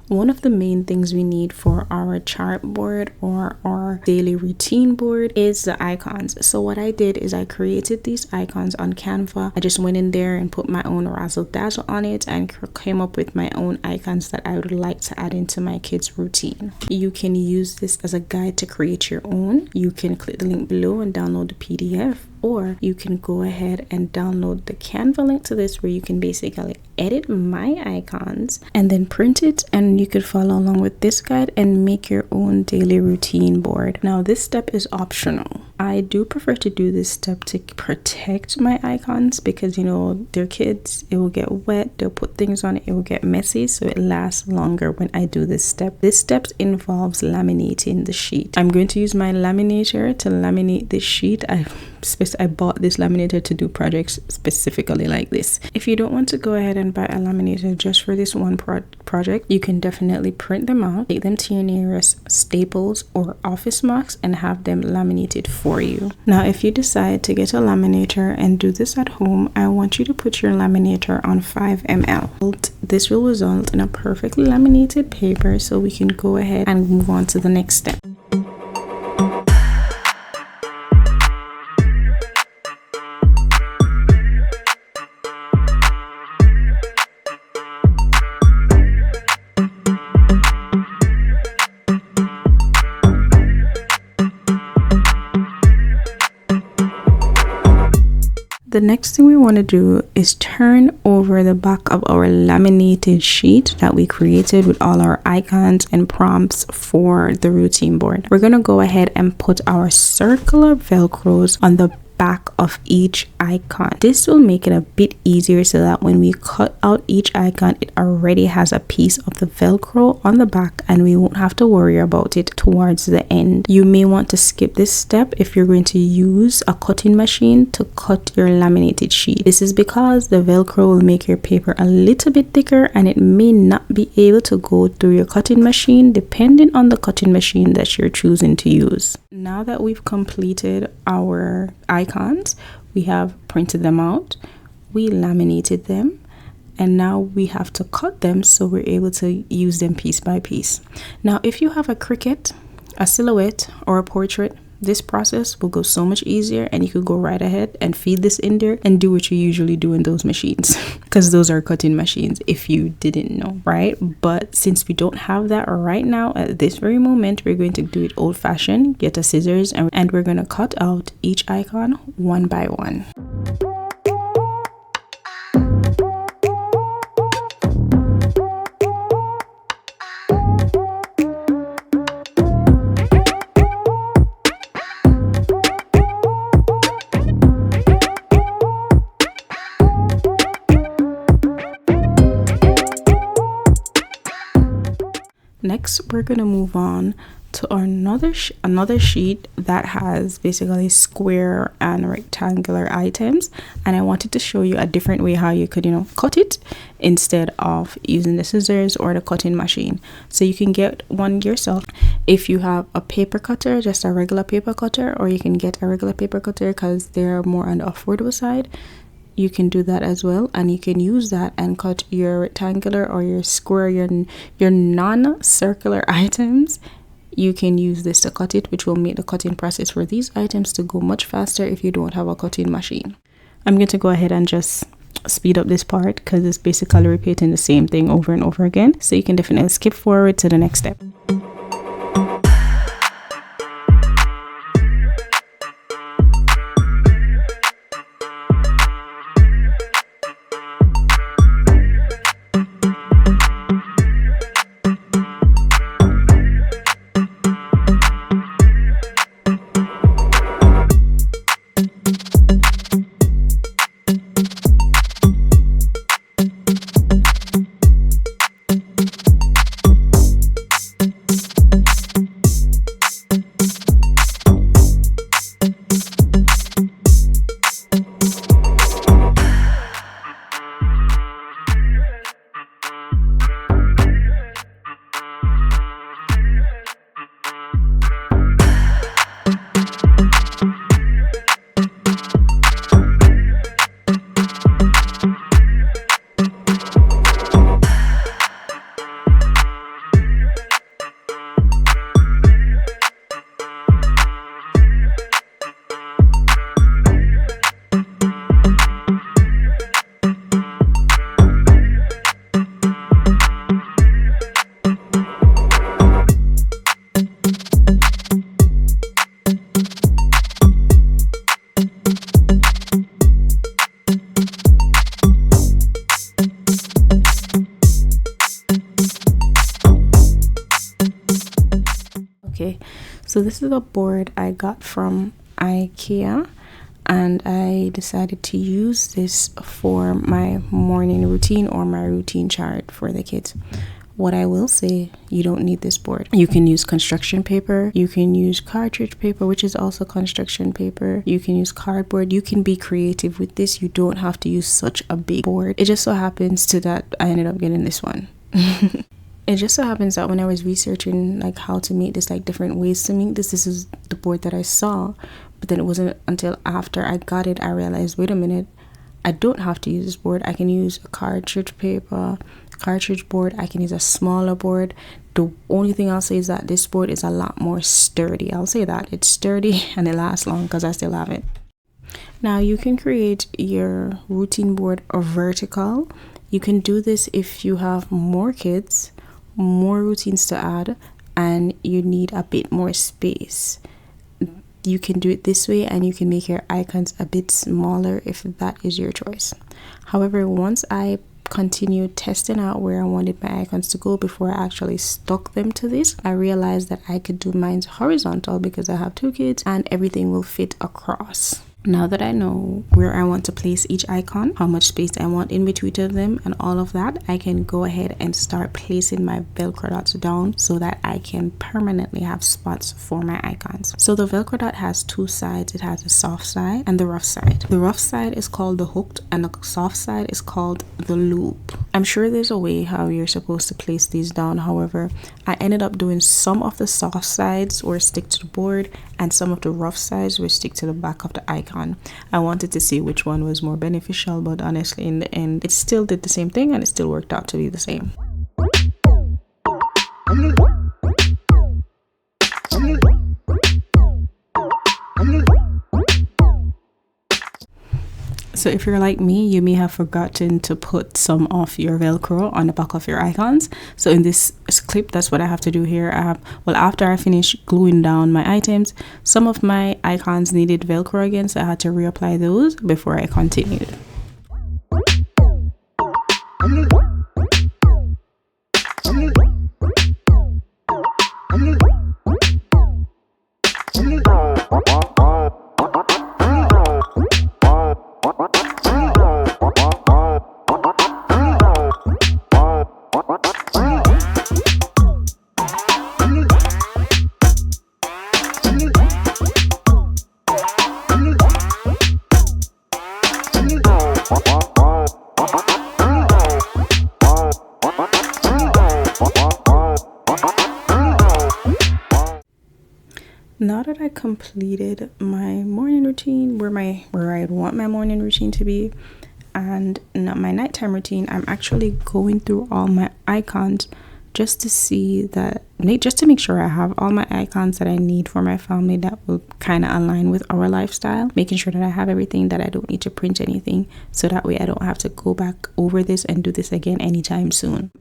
One of the main things we need for our chart board or our daily routine board is the icons. So what I did is I created these icons on Canva. I just went in there and put my own razzle dazzle on it and came up with my own icons that I would like to add into my kids' routine. You can use this as a guide to create your own. You can click the link below and download the PDF, or you can go ahead and download the Canva link to this, where you can basically edit my icons and then print it, and you could follow along with this guide and make your own daily routine board. Now this step is optional. I do prefer to do this step to protect my icons because, you know, they're kids, it will get wet, they'll put things on it, it will get messy, so it lasts longer when I do this step. This step involves laminating the sheet. I'm going to use my laminator to laminate this sheet. I bought this laminator to do projects specifically like this. If you don't want to go ahead and buy a laminator just for this one project, you can definitely print them out, take them to your nearest Staples or Office Max and have them laminated for you. Now if you decide to get a laminator and do this at home, I want you to put your laminator on 5 ml. This will result in a perfectly laminated paper, so we can go ahead and move on to the next step. The next thing we want to do is turn over the back of our laminated sheet that we created with all our icons and prompts for the routine board. We're going to go ahead and put our circular velcros on the back of each icon. This will make it a bit easier so that when we cut out each icon, it already has a piece of the velcro on the back and we won't have to worry about it towards the end. You may want to skip this step if you're going to use a cutting machine to cut your laminated sheet. This is because the velcro will make your paper a little bit thicker and it may not be able to go through your cutting machine depending on the cutting machine that you're choosing to use. Now that we've completed our icons, we have printed them out, we laminated them, and now we have to cut them so we're able to use them piece by piece. Now if you have a Cricut, a silhouette, or a portrait, this process will go so much easier and you could go right ahead and feed this in there and do what you usually do in those machines because those are cutting machines if you didn't know, right? But since we don't have that right now at this very moment, we're going to do it old-fashioned, get a scissors, and we're going to cut out each icon one by one. Next, we're going to move on to another sheet that has basically square and rectangular items, and I wanted to show you a different way how you could, cut it instead of using the scissors or the cutting machine. So you can get one yourself if you have a paper cutter, just a regular paper cutter, or you can get a regular paper cutter because they're more on the affordable side. You can do that as well, and you can use that and cut your rectangular or your square, your non-circular items. You can use this to cut it, which will make the cutting process for these items to go much faster if you don't have a cutting machine. I'm going to go ahead and just speed up this part because it's basically repeating the same thing over and over again, so you can definitely skip forward to the next step. Okay, so this is a board I got from IKEA, and I decided to use this for my morning routine or my routine chart for the kids. What I will say, you don't need this board. You can use construction paper, you can use cartridge paper, which is also construction paper, you can use cardboard. You can be creative with this. You don't have to use such a big board. It just so happens to that I ended up getting this one. It just so happens that when I was researching like how to make this, like different ways to make this is the board that I saw. But then it wasn't until after I got it I realized, wait a minute, I don't have to use this board. I can use a cartridge board. I can use a smaller board. The only thing I'll say is that this board is a lot more sturdy. I'll say that it's sturdy and it lasts long because I still have it. Now you can create your routine board vertical. You can do this if you have more kids, more routines to add, and you need a bit more space. You can do it this way, and you can make your icons a bit smaller if that is your choice. However, once I continued testing out where I wanted my icons to go before I actually stuck them to this, I realized that I could do mine horizontal because I have 2 kids and everything will fit across. Now that I know where I want to place each icon, how much space I want in between of them and all of that, I can go ahead and start placing my Velcro dots down so that I can permanently have spots for my icons. So the Velcro dot has 2 sides. It has a soft side and the rough side. The rough side is called the hooked and the soft side is called the loop. I'm sure there's a way how you're supposed to place these down. However, I ended up doing some of the soft sides or stick to the board and some of the rough sides will stick to the back of the icon. I wanted to see which one was more beneficial, but honestly in the end it still did the same thing and it still worked out to be the same. So if you're like me, you may have forgotten to put some of your Velcro on the back of your icons. So in this clip, that's what I have to do here. After I finish gluing down my items, some of my icons needed Velcro again, so I had to reapply those before I continued. Now that I completed my morning routine, where I want my morning routine to be, and not my nighttime routine, I'm actually going through all my icons just to make sure I have all my icons that I need for my family that will kind of align with our lifestyle, making sure that I have everything, that I don't need to print anything, so that way I don't have to go back over this and do this again anytime soon.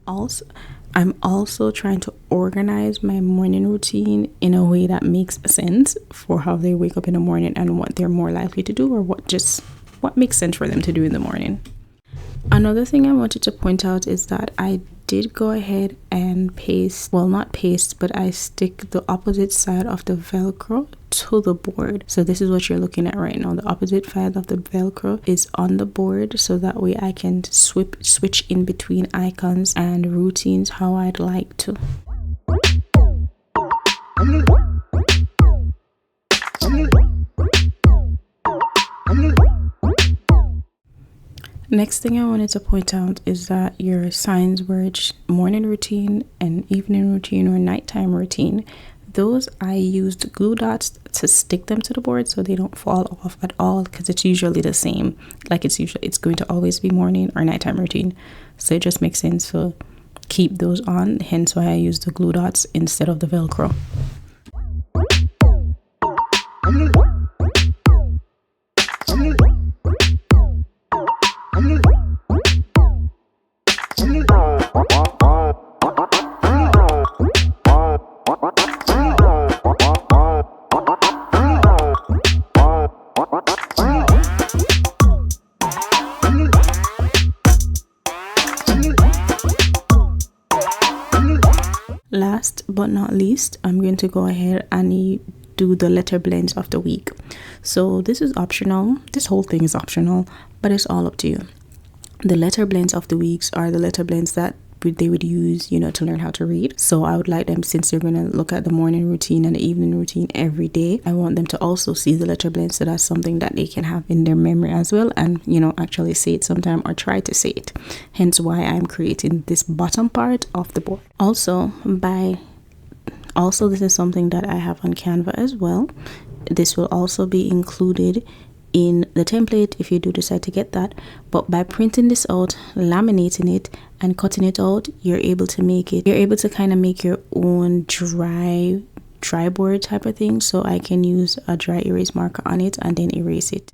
I'm also trying to organize my morning routine in a way that makes sense for how they wake up in the morning and what they're more likely to do, or what makes sense for them to do in the morning. Another thing I wanted to point out is that I did go ahead and I stick the opposite side of the Velcro to the board. So this is what you're looking at right now. The opposite side of the Velcro is on the board, so that way I can switch in between icons and routines how I'd like to. Next thing I wanted to point out is that your signs, where morning routine and evening routine or nighttime routine, those I used glue dots to stick them to the board so they don't fall off at all, because it's usually the same. Like it's going to always be morning or nighttime routine, so it just makes sense to keep those on, hence why I use the glue dots instead of the Velcro. Last but not least, I'm going to go ahead and do the letter blends of the week. So this is optional. This whole thing is optional, but it's all up to you. The letter blends of the weeks are the letter blends that they would use, you know, to learn how to read. So I would like them, since they're going to look at the morning routine and the evening routine every day, I want them to also see the letter blend, so that's something that they can have in their memory as well, and, you know, actually say it sometime or try to say it. Hence why I'm creating this bottom part of the board. Also, this is something that I have on Canva as well. This will also be included in the template if you do decide to get that. But by printing this out, laminating it, and cutting it out, you're able to kind of make your own dry board type of thing. So I can use a dry erase marker on it and then erase it.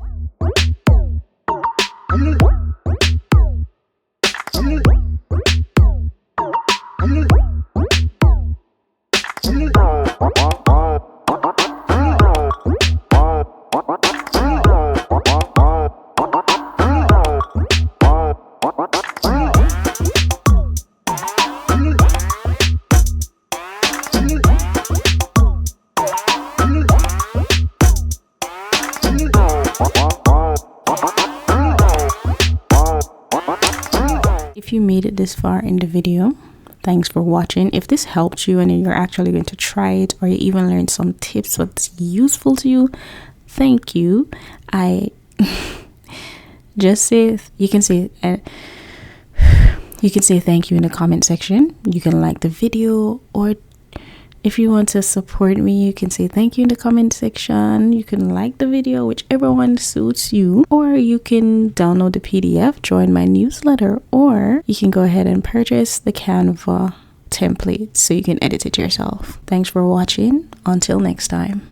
If you made it this far in the video, thanks for watching. If this helped you and you're actually going to try it, or you even learned some tips what's useful to you, thank you. I just say you can say thank you in the comment section. You can like the video, or if you want to support me, you can say thank you in the comment section. You can like the video, whichever one suits you, or you can download the PDF, join my newsletter, or you can go ahead and purchase the Canva template so you can edit it yourself. Thanks for watching. Until next time.